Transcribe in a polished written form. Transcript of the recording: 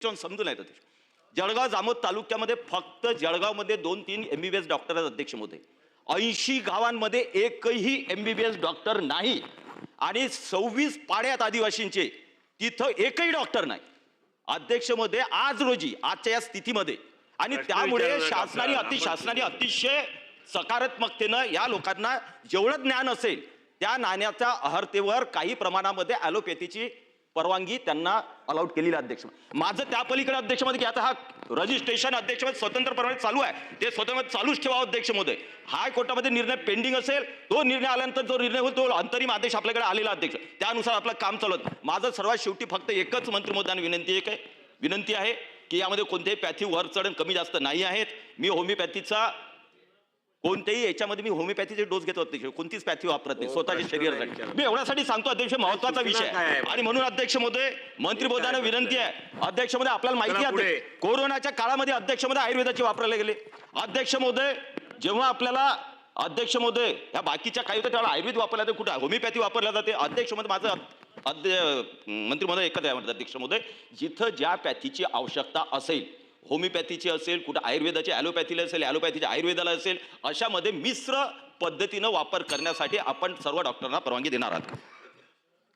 त्याच्यावर समजून येतं. जळगाव जामोद तालुक्यामध्ये फक्त जळगावमध्ये 2-3 MBBS डॉक्टर आहेत अध्यक्ष महोदय. 80 गावांमध्ये एकही MBBS डॉक्टर नाही आणि 26 पाड्यात आदिवासींचे, तिथं एकही डॉक्टर नाही अध्यक्ष महोदय. आज रोजी आजच्या या स्थितीमध्ये आणि त्यामुळे शासनाने अतिशय सकारात्मकतेनं या लोकांना जेवढं ज्ञान असेल त्या ज्ञानाच्या अहर्तेवर काही प्रमाणामध्ये ॲलोपॅथीची परवानगी त्यांना अलाउड केलेली अध्यक्ष. माझं त्या पलीकडे अध्यक्ष मध्ये की आता हा रजिस्ट्रेशन अध्यक्ष स्वतंत्रपणे चालू आहे, ते स्वतंत्र चालूच ठेवा अध्यक्ष मध्ये. हायकोर्टामध्ये निर्णय पेंडिंग असेल, तो निर्णय आल्यानंतर जो निर्णय होईल तो अंतरिम आदेश आपल्याकडे आलेला अध्यक्ष, त्यानुसार आपलं काम चालत. माझं सर्वात शेवटी फक्त एकच मंत्री महोदयांना विनंती आहे की यामध्ये कोणत्याही पॅथी वर चढण कमी जास्त नाही आहेत. मी होमिओपॅथीचा कोणत्याही याच्यामध्ये मी होमिओपॅथीचे डोस घेतो अध्यक्ष, कोणतीच पॅथी वापरत नाही स्वतःच्या शरीरासाठी. मी एवढ्यासाठी सांगतो अध्यक्ष, महत्वाचा विषय आणि म्हणून अध्यक्ष महोदय मंत्री महोदयांना विनंती आहे. अध्यक्ष महोदय आपल्याला माहिती आहे कोरोनाच्या काळामध्ये अध्यक्ष महोदय आयुर्वेदाचे वापरायला गेले. अध्यक्ष महोदय जेव्हा आपल्याला अध्यक्ष महोदय ह्या बाकीच्या काही होतं त्याला आयुर्वेद वापरला जाते, कुठं होमिओपॅथी वापरला जाते. अध्यक्ष महोदय माझं मंत्री महोदय एकच आहे अध्यक्ष महोदय, जिथं ज्या पॅथीची आवश्यकता असेल, होमिओपॅथीची असेल, कुठं आयुर्वेदाची ॲलोपॅथीला असेल, ॲलोपॅथीच्या आयुर्वेदाला असेल, अशामध्ये मिश्र पद्धतीनं वापर करण्यासाठी आपण सर्व डॉक्टरांना परवानगी देणार आहात.